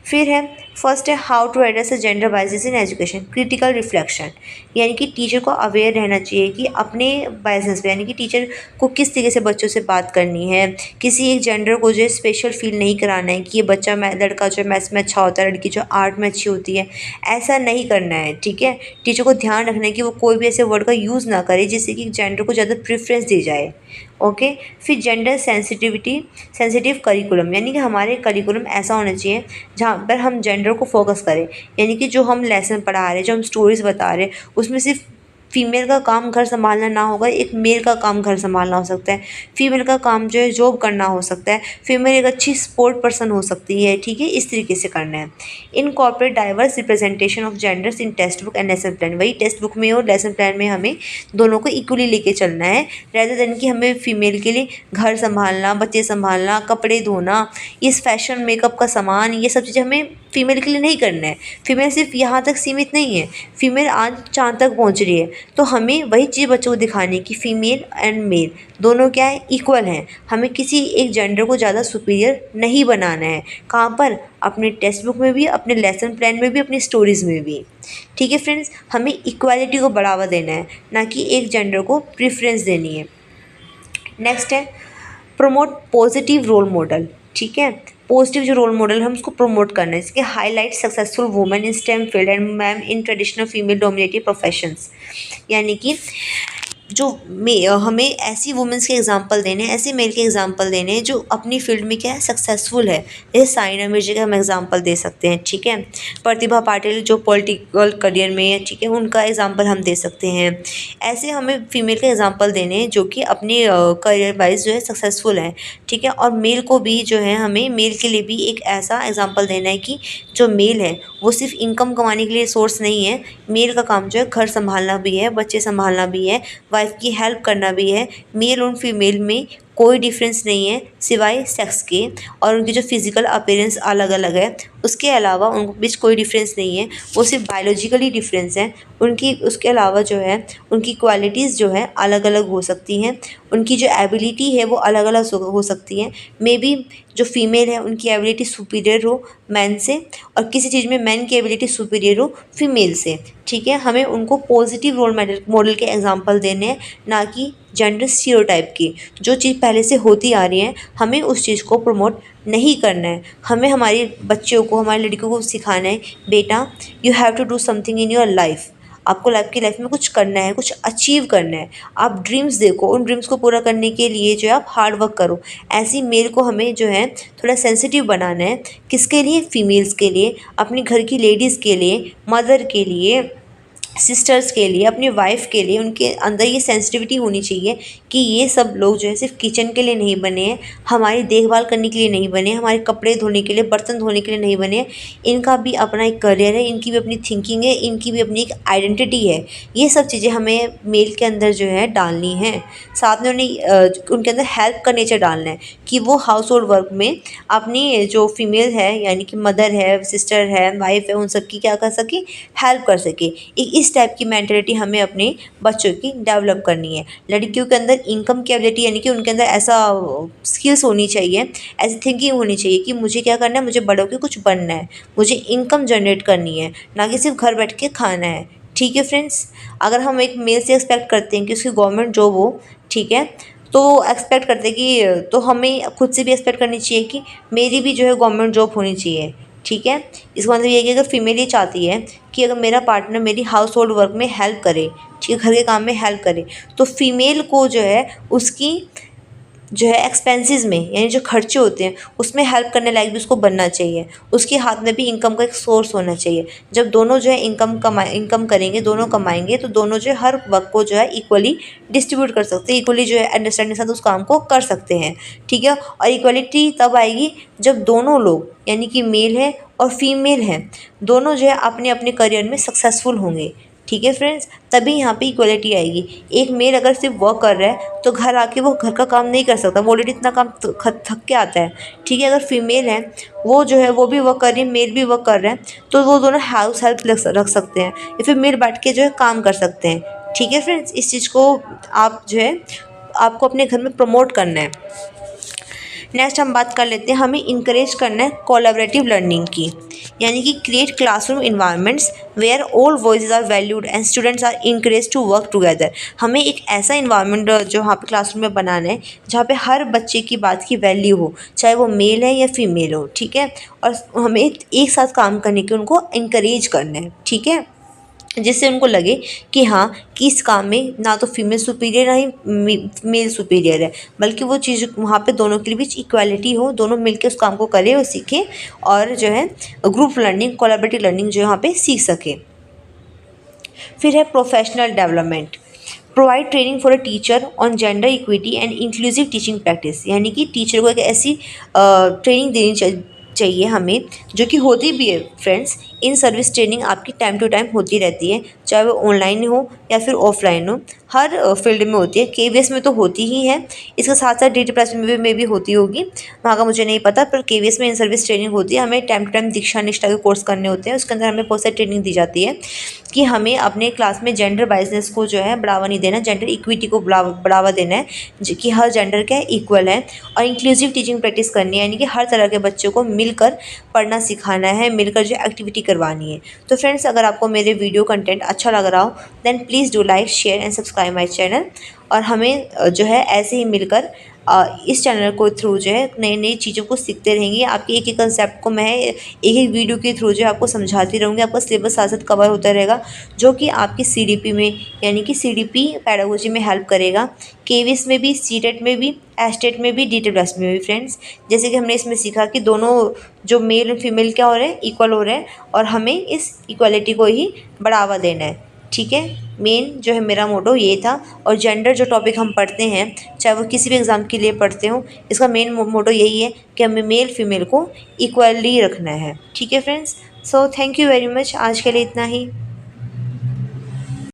फिर है फर्स्ट है how to address gender biases in education, critical reflection, यानी कि टीचर को अवेयर रहना चाहिए कि अपने बाइसेस पे, यानी कि टीचर को किस तरीके से बच्चों से बात करनी है। किसी एक जेंडर को जो है स्पेशल फील नहीं कराना है कि ये बच्चा लड़का जो मैथ्स में अच्छा होता है, लड़की जो आर्ट में अच्छी होती है, ऐसा नहीं करना है, ठीक है। टीचर को ध्यान रखना है कि वो कोई भी ऐसे वर्ड का यूज़ ना करे जिससे कि जेंडर को ज़्यादा प्रेफरेंस दी जाए, ओके। फिर जेंडर सेंसिटिव करिकुलम, यानी कि हमारे करिकुलम ऐसा होना चाहिए जहाँ पर हम जेंडर को फोकस करें, यानी कि जो हम लेसन पढ़ा रहे हैं, जो हम स्टोरीज़ बता रहे हैं, उसमें सिर्फ फीमेल का काम घर संभालना ना होगा, एक मेल का काम घर संभालना हो सकता है। फीमेल का काम जो है जॉब करना हो सकता है, फीमेल एक अच्छी स्पोर्ट पर्सन हो सकती है, ठीक है। इस तरीके से करना है। Incorporate diverse representation of genders in text book and lesson plan, वही टेक्स्ट बुक में और लेसन प्लान में हमें दोनों को इक्वली लेके चलना है, रेदर देन कि हमें फीमेल के लिए घर संभालना, बच्चे संभालना, कपड़े धोना, इस फैशन मेकअप का सामान, ये सब चीज़ें हमें फीमेल के लिए नहीं करना है। फीमेल सिर्फ यहाँ तक सीमित नहीं है, फीमेल आज चाँद तक पहुँच रही है, तो हमें वही चीज़ बच्चों को दिखानी है कि फ़ीमेल एंड मेल दोनों क्या है, इक्वल हैं। हमें किसी एक जेंडर को ज़्यादा सुपीरियर नहीं बनाना है। कहाँ पर, अपने टेक्स्ट बुक में भी, अपने लेसन प्लान में भी, अपनी स्टोरीज़ में भी, ठीक है फ्रेंड्स। हमें इक्वालिटी को बढ़ावा देना है, ना कि एक जेंडर को प्रेफरेंस देनी है। नेक्स्ट है प्रमोट पॉजिटिव रोल मॉडल, ठीक है। पॉजिटिव जो रोल मॉडल हम उसको प्रमोट करना है, इसके highlight successful women in stem field and ma'am in traditional female dominated professions, यानी कि जो हमें ऐसी वुमेंस के एग्जांपल देने हैं, ऐसे मेल के एग्जांपल देने हैं जो अपनी फील्ड में क्या है, सक्सेसफुल है। जैसे साइना मिर्जा का हम एग्जांपल दे सकते हैं, ठीक है। प्रतिभा पाटिल जो पॉलिटिकल करियर में है, ठीक है, उनका एग्जांपल हम दे सकते हैं। ऐसे हमें फीमेल के एग्जांपल देने हैं जो कि अपने करियर वाइज जो है सक्सेसफुल है, ठीक है। और मेल को भी जो है हमें मेल के लिए भी एक ऐसा एग्जाम्पल देना है कि जो मेल है वो सिर्फ इनकम कमाने के लिए सोर्स नहीं है, मेल का काम जो है घर संभालना भी है, बच्चे संभालना भी है, वाइफ की हेल्प करना भी है। मेल और फीमेल में कोई डिफरेंस नहीं है सिवाय सेक्स के, और उनकी जो फिज़िकल अपीयरेंस अलग अलग है, उसके अलावा उनके बीच कोई डिफरेंस नहीं है, वो सिर्फ बायोलॉजिकली डिफरेंस है उनकी। उसके अलावा जो है उनकी क्वालिटीज़ जो है अलग अलग हो सकती हैं, उनकी जो एबिलिटी है वो अलग अलग हो सकती है। मे बी जो फीमेल है उनकी एबिलिटी सुपीरियर हो मैन से, और किसी चीज़ में मैन की एबिलिटी सुपीरियर हो फीमेल से, ठीक है। हमें उनको पॉजिटिव रोल मॉडल के एग्जांपल देने हैं, ना कि जेंडर स्टीरियोटाइप की। जो चीज़ पहले से होती आ रही है हमें उस चीज़ को प्रमोट नहीं करना है। हमें हमारे बच्चों को, हमारी लड़कियों को सिखाना है, बेटा you have to do something in your life, आपको लाइफ में कुछ करना है, कुछ अचीव करना है। आप ड्रीम्स देखो, उन ड्रीम्स को पूरा करने के लिए जो है आप हार्ड वर्क करो। ऐसी मेल को हमें जो है थोड़ा सेंसिटिव बनाना है, किसके लिए, फीमेल्स के लिए, अपने घर की लेडीज़ के लिए, मदर के लिए, सिस्टर्स के लिए, अपनी वाइफ के लिए उनके अंदर ये सेंसिटिविटी होनी चाहिए कि ये सब लोग जो है सिर्फ किचन के लिए नहीं बने हैं, हमारी देखभाल करने के लिए नहीं बने हैं, हमारे कपड़े धोने के लिए, बर्तन धोने के लिए नहीं बने हैं। इनका भी अपना एक करियर है, इनकी भी अपनी थिंकिंग है, इनकी भी अपनी एक आइडेंटिटी है। ये सब चीज़ें हमें मेल के अंदर जो है डालनी है। साथ में उनके अंदर हेल्प का नेचर डालना है कि वो हाउस होल्ड वर्क में अपनी जो फीमेल है यानी कि मदर है, सिस्टर है, वाइफ है, उन सब की क्या कर सके, हेल्प कर सके। एक इस टाइप की मेंटालिटी हमें अपने बच्चों की डेवलप करनी है। लड़कियों के अंदर इनकम की एबिलिटी यानी कि उनके अंदर ऐसा स्किल्स होनी चाहिए, ऐसी थिंकिंग होनी चाहिए कि मुझे क्या करना है, मुझे बड़ों के कुछ बनना है, मुझे इनकम जनरेट करनी है, ना कि सिर्फ घर बैठ के खाना है। ठीक है फ्रेंड्स, अगर हम एक मेल से एक्सपेक्ट करते हैं कि उसकी गवर्नमेंट जॉब हो, ठीक है, तो एक्सपेक्ट करते हैं कि तो हमें खुद से भी एक्सपेक्ट करनी चाहिए कि मेरी भी जो है गवर्नमेंट जॉब होनी चाहिए। ठीक है, इसका मतलब ये है कि अगर फीमेल ये चाहती है कि अगर मेरा पार्टनर मेरी हाउस होल्ड वर्क में हेल्प करे, ठीक है, घर के काम में हेल्प करे, तो फीमेल को जो है उसकी जो है एक्सपेंसेस में यानी जो खर्चे होते हैं उसमें हेल्प करने लायक भी उसको बनना चाहिए। उसके हाथ में भी इनकम का एक सोर्स होना चाहिए। जब दोनों जो है इनकम करेंगे, दोनों कमाएंगे, तो दोनों जो है हर वर्क को जो है इक्वली डिस्ट्रीब्यूट कर सकते हैं, इक्वली जो है अंडरस्टैंडिंग के साथ उस काम को कर सकते हैं। ठीक है, और इक्वलिटी तब आएगी जब दोनों लोग यानी कि मेल है और फीमेल है, दोनों जो है अपने अपने करियर में सक्सेसफुल होंगे। ठीक है फ्रेंड्स, तभी यहाँ पे इक्वलिटी आएगी। एक मेल अगर सिर्फ वर्क कर रहा है तो घर आके वो घर का काम नहीं कर सकता, वो ऑलरेडी इतना काम थक के आता है। ठीक है, अगर फीमेल है वो जो है वो भी वर्क कर रही है, मेल भी वर्क कर रहा है, तो वो दोनों हाउस हेल्प रख सकते हैं या फिर मेल बैठ के जो है काम कर सकते हैं। ठीक है फ्रेंड्स, इस चीज़ को आप जो है आपको अपने घर में प्रमोट करना है। नेक्स्ट हम बात कर लेते हैं, हमें इंकरेज करना है कोलैबोरेटिव लर्निंग की, यानी कि create classroom environments where all voices are valued and students are encourage to work together. हमें एक ऐसा इन्वायरमेंट जो वहाँ पे क्लासरूम में बनाना है जहाँ पे हर बच्चे की बात की वैल्यू हो, चाहे वो मेल है या फीमेल हो। ठीक है, और हमें एक साथ काम करने के उनको इंकरेज करना है। ठीक है, जिससे उनको लगे कि हाँ, कि इस काम में ना तो फीमेल सुपीरियर है मेल सुपीरियर है, बल्कि वो चीज़ वहाँ पे दोनों के बीच इक्वालिटी हो, दोनों मिलकर उस काम को करें और सीखें, और जो है ग्रुप लर्निंग, कोलैबोरेटिव लर्निंग जो यहाँ पे सीख सके। फिर है professional development, provide training for a teacher on gender equity and inclusive teaching practice, यानी कि टीचर को एक ऐसी ट्रेनिंग देनी चाहिए हमें, जो कि होती भी है फ्रेंड्स। इन सर्विस ट्रेनिंग आपकी टाइम टू टाइम होती रहती है, चाहे वो ऑनलाइन हो या फिर ऑफलाइन हो, हर फील्ड में होती है। केवीएस में तो होती ही है, इसके साथ साथ डी प्लस में भी होती होगी, वहाँ का मुझे नहीं पता, पर केवीएस में इन सर्विस ट्रेनिंग होती है। हमें टाइम टू टाइम दीक्षा निष्ठा के कोर्स करने होते हैं, उसके अंदर हमें बहुत सारी ट्रेनिंग दी जाती है कि हमें अपने क्लास में जेंडर बाइसनेस को जो है बढ़ावा नहीं देना, जेंडर इक्विटी को बढ़ावा देना है, कि हर जेंडर क्या इक्वल है, और इंक्लूसिव टीचिंग प्रैक्टिस करनी है, यानी कि हर तरह के बच्चों को मिलकर पढ़ना सिखाना है, मिलकर जो एक्टिविटी करवानी है। तो फ्रेंड्स, अगर आपको मेरे वीडियो कंटेंट अच्छा लग रहा हो then please do like, share and subscribe my channel. और हमें जो है ऐसे ही मिलकर इस चैनल को थ्रू जो है नई नई चीज़ों को सीखते रहेंगे। आपके एक एक कंसेप्ट को मैं एक एक वीडियो के थ्रू जो है आपको समझाती रहूँगी, आपका सिलेबस साथ साथ कवर होता रहेगा, जो कि आपकी सीडीपी में यानी कि सीडीपी पैडागोजी में हेल्प करेगा, केवीएस में भी, सीटेट में भी, एस्टेट में भी, डीटीप्लस में भी। फ्रेंड्स, जैसे कि हमने इसमें सीखा कि दोनों जो मेल और फीमेल क्या हो रहे हैं, इक्वल हो रहे हैं, और हमें इस इक्वलिटी को ही बढ़ावा देना है। ठीक है, मेन जो है मेरा मोटो ये था। और जेंडर जो टॉपिक हम पढ़ते हैं, चाहे वो किसी भी एग्ज़ाम के लिए पढ़ते हो, इसका मेन मोटो यही है कि हमें मेल फीमेल को इक्वली रखना है। ठीक है friends, so thank you very much, आज के लिए इतना ही।